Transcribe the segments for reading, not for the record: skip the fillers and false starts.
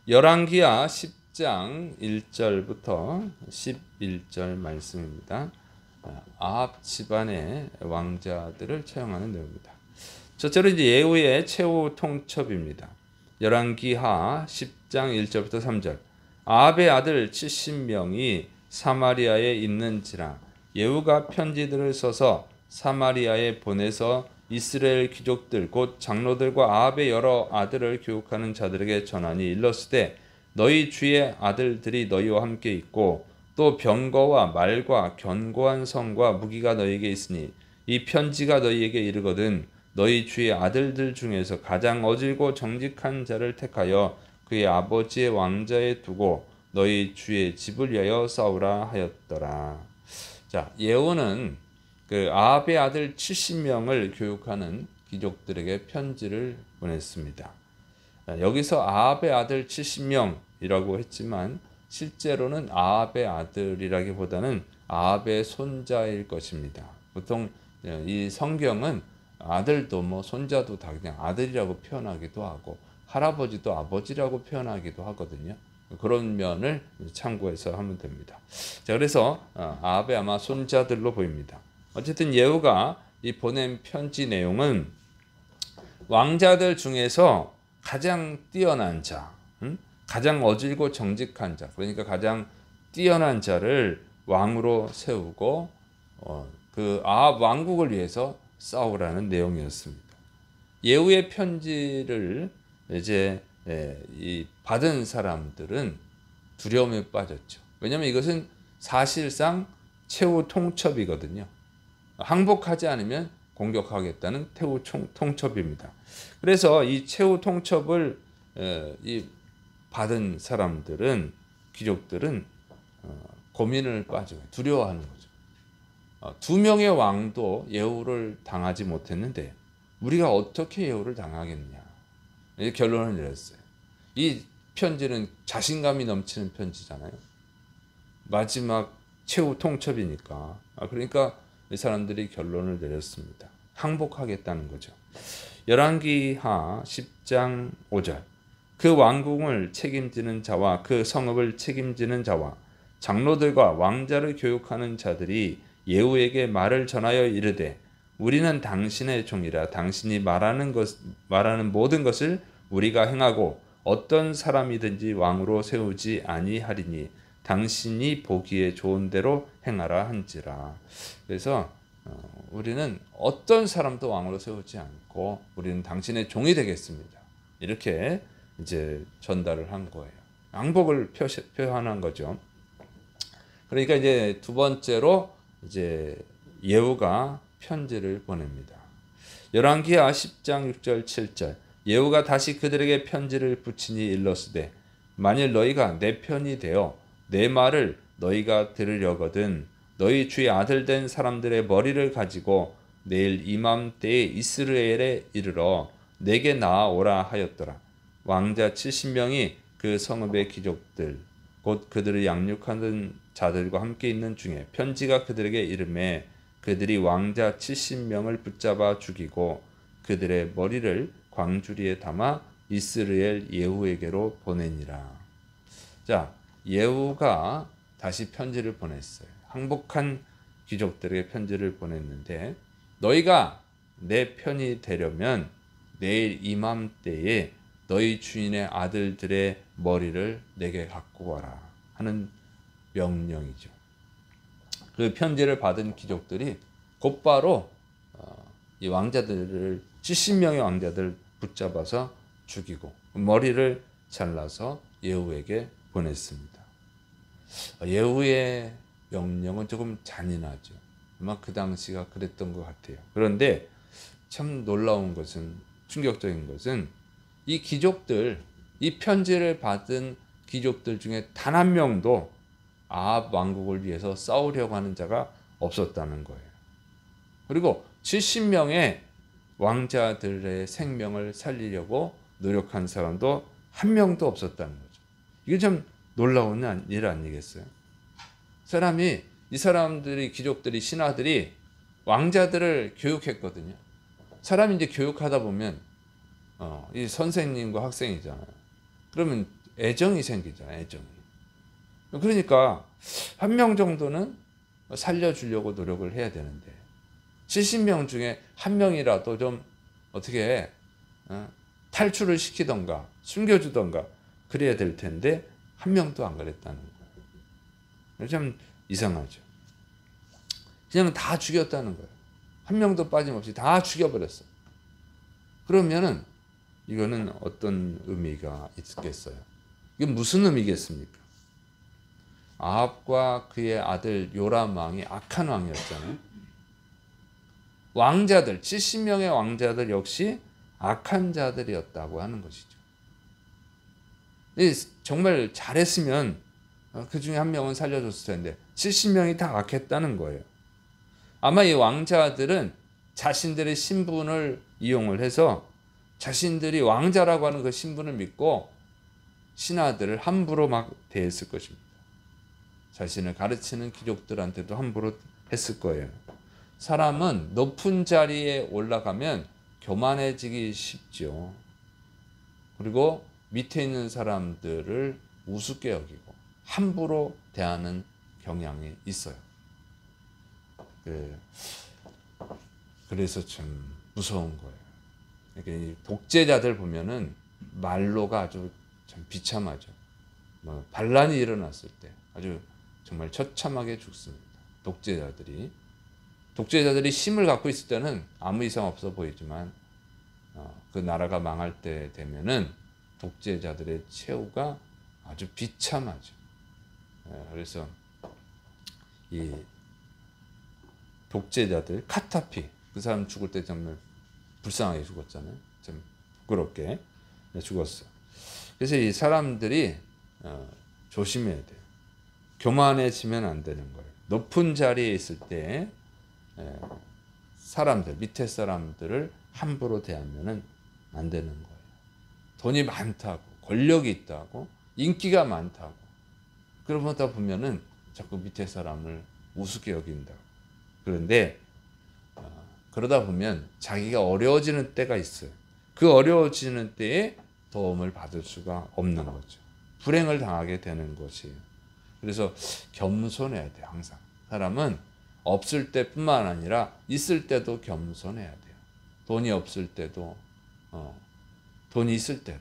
열왕기하 10장 1절부터 11절 말씀입니다. 아합 집안의 왕자들을 처형하는 내용입니다. 첫째로 이제 예후의 최후 통첩입니다. 열왕기하 10장 1절부터 3절. 아합의 아들 70명이 사마리아에 있는지라 예후가 편지들을 써서 사마리아에 보내서 이스라엘 귀족들 곧 장로들과 아합의 여러 아들을 교육하는 자들에게 전하니 일렀으되 너희 주의 아들들이 너희와 함께 있고 또 병거와 말과 견고한 성과 무기가 너희에게 있으니 이 편지가 너희에게 이르거든 너희 주의 아들들 중에서 가장 어질고 정직한 자를 택하여 그의 아버지의 왕자에 두고 너희 주의 집을 위하여 싸우라 하였더라. 자, 예후는 그 아합의 아들 70명을 교육하는 귀족들에게 편지를 보냈습니다. 여기서 아합의 아들 70명이라고 했지만 실제로는 아합의 아들이라기보다는 아합의 손자일 것입니다. 보통 이 성경은 아들도 뭐 손자도 다 그냥 아들이라고 표현하기도 하고 할아버지도 아버지라고 표현하기도 하거든요. 그런 면을 참고해서 하면 됩니다. 자, 그래서 아합의 아마 손자들로 보입니다. 어쨌든 예후가 이 보낸 편지 내용은 왕자들 중에서 가장 뛰어난 자, 가장 어질고 정직한 자, 그러니까 가장 뛰어난 자를 왕으로 세우고 그 아합 왕국을 위해서 싸우라는 내용이었습니다. 예후의 편지를 이제 이 받은 사람들은 두려움에 빠졌죠. 왜냐하면 이것은 사실상 최후 통첩이거든요. 항복하지 않으면 공격하겠다는 최후 통첩입니다. 그래서 이 최후 통첩을 이 받은 사람들은 귀족들은 고민을 빠져요. 두려워하는 거죠. 두 명의 왕도 예후를 당하지 못했는데 우리가 어떻게 예후를 당하겠냐. 이렇게 결론을 내렸어요. 이 편지는 자신감이 넘치는 편지잖아요. 마지막 최후 통첩이니까. 그러니까 이 사람들이 결론을 내렸습니다. 항복하겠다는 거죠. 열왕기하 10장 5절. 그 왕궁을 책임지는 자와 그 성읍을 책임지는 자와 장로들과 왕자를 교육하는 자들이 예후에게 말을 전하여 이르되 우리는 당신의 종이라 당신이 말하는 모든 것을 우리가 행하고 어떤 사람이든지 왕으로 세우지 아니하리니 당신이 보기에 좋은 대로 행하라 한지라. 그래서 우리는 어떤 사람도 왕으로 세우지 않고 우리는 당신의 종이 되겠습니다. 이렇게 이제 전달을 한 거예요. 항복을 표현한 거죠. 그러니까 이제 두 번째로 이제 예후가 편지를 보냅니다. 열왕기하 10장 6절 7절. 예후가 다시 그들에게 편지를 붙이니 일렀으되 만일 너희가 내 편이 되어 내 말을 너희가 들으려거든 너희 주의 아들 된 사람들의 머리를 가지고 내일 이맘때에 이스라엘에 이르러 내게 나아오라 하였더라. 왕자 70명이 그 성읍의 귀족들 곧 그들을 양육하는 자들과 함께 있는 중에 편지가 그들에게 이르매 그들이 왕자 70명을 붙잡아 죽이고 그들의 머리를 광주리에 담아 이스라엘 예후에게로 보내니라. 자, 예후가 다시 편지를 보냈어요. 항복한 귀족들에게 편지를 보냈는데 너희가 내 편이 되려면 내일 이맘때에 너희 주인의 아들들의 머리를 내게 갖고 와라 하는 명령이죠. 그 편지를 받은 귀족들이 곧바로 이 왕자들을 70명의 왕자들 붙잡아서 죽이고 머리를 잘라서 예후에게 보냈습니다. 예후의 명령은 조금 잔인하죠. 아마 그 당시가 그랬던 것 같아요. 그런데 참 놀라운 것은 충격적인 것은 이 귀족들, 이 편지를 받은 귀족들 중에 단 한 명도 아합 왕국을 위해서 싸우려고 하는 자가 없었다는 거예요. 그리고 70명의 왕자들의 생명을 살리려고 노력한 사람도 한 명도 없었다는 거죠. 이게 좀 놀라운 일 아니겠어요? 이 사람들이 귀족들이 신하들이 왕자들을 교육했거든요. 사람이 이제 교육하다 보면 이 선생님과 학생이잖아요. 그러면 애정이 생기잖아요. 애정이. 그러니까 한 명 정도는 살려주려고 노력을 해야 되는데 70명 중에 한 명이라도 좀 어떻게 탈출을 시키던가 숨겨주던가 그래야 될 텐데 한 명도 안 그랬다는 거예요. 참 이상하죠. 그냥 다 죽였다는 거예요. 한 명도 빠짐없이 다 죽여버렸어. 그러면은 이거는 어떤 의미가 있겠어요? 이게 무슨 의미겠습니까? 아합과 그의 아들 요람 왕이 악한 왕이었잖아요. 왕자들 70명의 왕자들 역시 악한 자들이었다고 하는 것이죠. 정말 잘했으면 그 중에 한 명은 살려줬을 텐데 70명이 다 악했다는 거예요. 아마 이 왕자들은 자신들의 신분을 이용을 해서 자신들이 왕자라고 하는 그 신분을 믿고 신하들을 함부로 막 대했을 것입니다. 자신을 가르치는 귀족들한테도 함부로 했을 거예요. 사람은 높은 자리에 올라가면 교만해지기 쉽죠. 그리고 밑에 있는 사람들을 우습게 여기고 함부로 대하는 경향이 있어요. 그래서 참 무서운 거예요. 그러니까 독재자들 보면은 말로가 아주 참 비참하죠. 반란이 일어났을 때 아주 정말 처참하게 죽습니다. 독재자들이 힘을 갖고 있을 때는 아무 이상 없어 보이지만 그 나라가 망할 때 되면은 독재자들의 최후가 아주 비참하죠. 그래서 이 독재자들 카타피 그 사람 죽을 때 정말 불쌍하게 죽었잖아요. 좀 부끄럽게 죽었어. 그래서 이 사람들이 조심해야 돼요. 교만해지면 안 되는 거예요. 높은 자리에 있을 때 사람들 밑에 사람들을 함부로 대하면은 안 되는 거예요. 돈이 많다고 권력이 있다고 인기가 많다고 그러다 보면은 자꾸 밑에 사람을 우습게 여긴다. 그런데 그러다 보면 자기가 어려워지는 때가 있어요. 그 어려워지는 때에 도움을 받을 수가 없는 거죠. 불행을 당하게 되는 것이에요. 그래서 겸손해야 돼요. 항상 사람은 없을 때뿐만 아니라 있을 때도 겸손해야 돼요. 돈이 없을 때도 돈이 있을 때도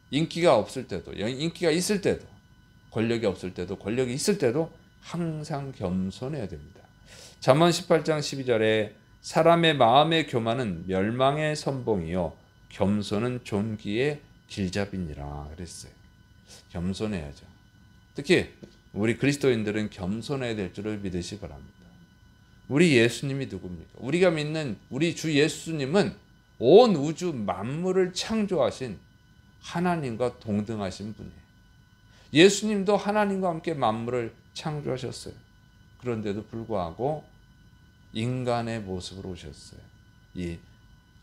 인기가 없을 때도 인기가 있을 때도 권력이 없을 때도 권력이 있을 때도 항상 겸손해야 됩니다. 잠언 18장 12절에 사람의 마음의 교만은 멸망의 선봉이요 겸손은 존귀의 길잡이니라 그랬어요. 겸손해야죠. 특히 우리 그리스도인들은 겸손해야 될 줄을 믿으시 바랍니다. 우리 예수님이 누굽니까? 우리가 믿는 우리 주 예수님은 온 우주 만물을 창조하신 하나님과 동등하신 분이에요. 예수님도 하나님과 함께 만물을 창조하셨어요. 그런데도 불구하고 인간의 모습으로 오셨어요. 이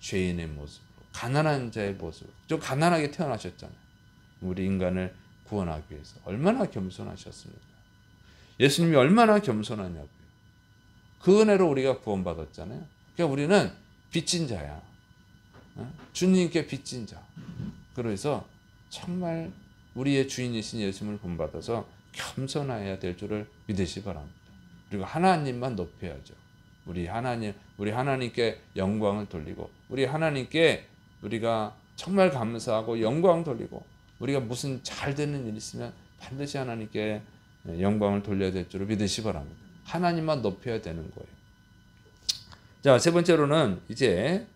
죄인의 모습으로, 가난한 자의 모습으로. 좀 가난하게 태어나셨잖아요. 우리 인간을 구원하기 위해서 얼마나 겸손하셨습니까? 예수님이 얼마나 겸손하냐고요. 그 은혜로 우리가 구원받았잖아요. 그러니까 우리는 빚진 자야. 주님께 빚진 자. 그래서 정말 우리의 주인이신 예수님을 본받아서 겸손해야 될 줄을 믿으시 바랍니다. 그리고 하나님만 높여야죠. 우리 하나님께 영광을 돌리고 우리 하나님께 우리가 정말 감사하고 영광 돌리고 우리가 무슨 잘 되는 일 있으면 반드시 하나님께 영광을 돌려야 될 줄을 믿으시 바랍니다. 하나님만 높여야 되는 거예요. 자, 세 번째로는 이제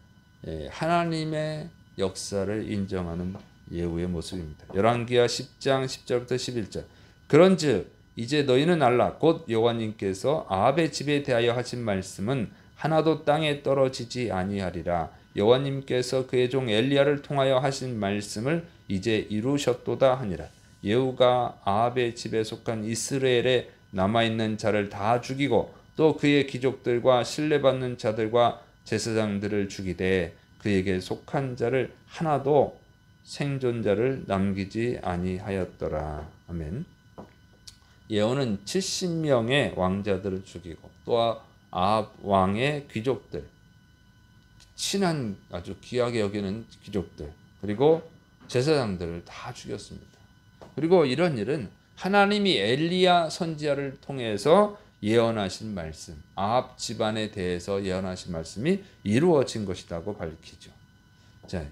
하나님의 역사를 인정하는 예후의 모습입니다. 열왕기하 10장 10절부터 11절. 그런즉 이제 너희는 알라 곧 여호와님께서 아합의 집에 대하여 하신 말씀은 하나도 땅에 떨어지지 아니하리라. 여호와님께서 그의 종 엘리야를 통하여 하신 말씀을 이제 이루셨도다 하니라. 예후가 아합의 집에 속한 이스라엘에 남아있는 자를 다 죽이고 또 그의 귀족들과 신뢰받는 자들과 제사장들을 죽이되 그에게 속한 자를 하나도 생존자를 남기지 아니하였더라. 아멘. 예후는 70명의 왕자들을 죽이고 또 아합 왕의 귀족들, 친한 아주 귀하게 여기는 귀족들 그리고 제사장들을 다 죽였습니다. 그리고 이런 일은 하나님이 엘리야 선지자를 통해서 예언하신 말씀, 아합 집안에 대해서 예언하신 말씀이 이루어진 것이라고 밝히죠. 자,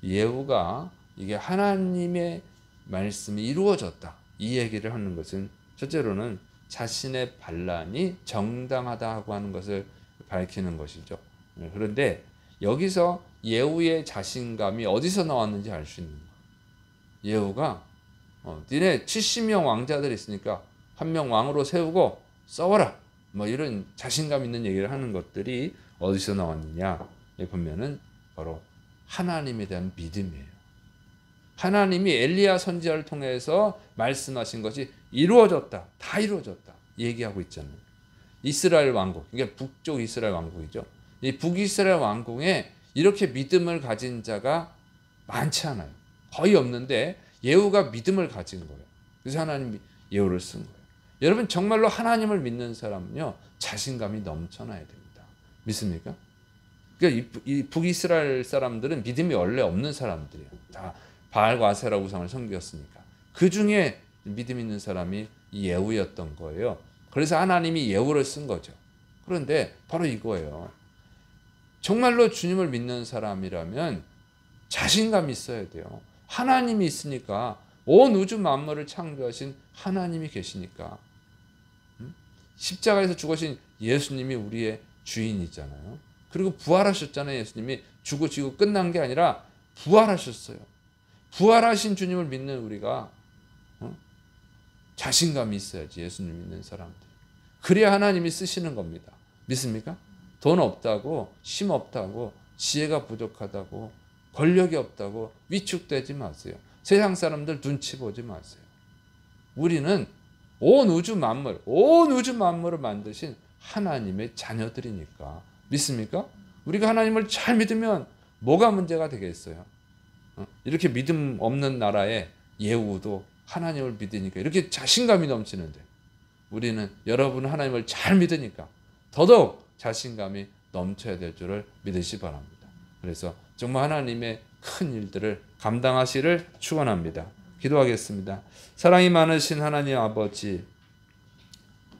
예후가 이게 하나님의 말씀이 이루어졌다, 이 얘기를 하는 것은 첫째로는 자신의 반란이 정당하다고 하는 것을 밝히는 것이죠. 그런데 여기서 예후의 자신감이 어디서 나왔는지 알 수 있는 거예요. 예후가 니네 70명 왕자들이 있으니까 한 명 왕으로 세우고 싸워라, 뭐 이런 자신감 있는 얘기를 하는 것들이 어디서 나왔느냐 보면은 바로 하나님에 대한 믿음이에요. 하나님이 엘리야 선지자를 통해서 말씀하신 것이 이루어졌다, 다 이루어졌다 얘기하고 있잖아요. 이스라엘 왕국, 이게 북쪽 이스라엘 왕국이죠. 이 북이스라엘 왕국에 이렇게 믿음을 가진 자가 많지 않아요. 거의 없는데 예후가 믿음을 가진 거예요. 그래서 하나님이 예후를 쓴 거예요. 여러분, 정말로 하나님을 믿는 사람은요, 자신감이 넘쳐나야 됩니다. 믿습니까? 그러니까 이 북이스라엘 사람들은 믿음이 원래 없는 사람들이에요. 다 바알과 아세라 우상을 섬겼으니까. 그 중에 믿음 있는 사람이 예후였던 거예요. 그래서 하나님이 예후를 쓴 거죠. 그런데 바로 이거예요. 정말로 주님을 믿는 사람이라면 자신감이 있어야 돼요. 하나님이 있으니까, 온 우주 만물을 창조하신 하나님이 계시니까, 십자가에서 죽으신 예수님이 우리의 주인이잖아요. 그리고 부활하셨잖아요. 예수님이 죽으시고 끝난 게 아니라 부활하셨어요. 부활하신 주님을 믿는 우리가 자신감이 있어야지, 예수님 믿는 사람들. 그래야 하나님이 쓰시는 겁니다. 믿습니까? 돈 없다고, 힘 없다고, 지혜가 부족하다고, 권력이 없다고 위축되지 마세요. 세상 사람들 눈치 보지 마세요. 우리는 온 우주 만물을 만드신 하나님의 자녀들이니까. 믿습니까? 우리가 하나님을 잘 믿으면 뭐가 문제가 되겠어요? 이렇게 믿음 없는 나라에 예후도 하나님을 믿으니까 이렇게 자신감이 넘치는데, 우리는 여러분 하나님을 잘 믿으니까 더더욱 자신감이 넘쳐야 될 줄을 믿으시 바랍니다. 그래서 정말 하나님의 큰 일들을 감당하시를 축원합니다. 기도하겠습니다. 사랑이 많으신 하나님 아버지,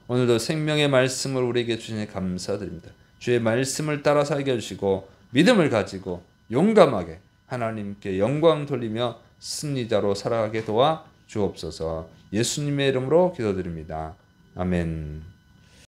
오늘도 생명의 말씀을 우리에게 주시니 감사드립니다. 주의 말씀을 따라 살게 해주시고 믿음을 가지고 용감하게 하나님께 영광 돌리며 승리자로 살아가게 도와 주옵소서. 예수님의 이름으로 기도드립니다. 아멘.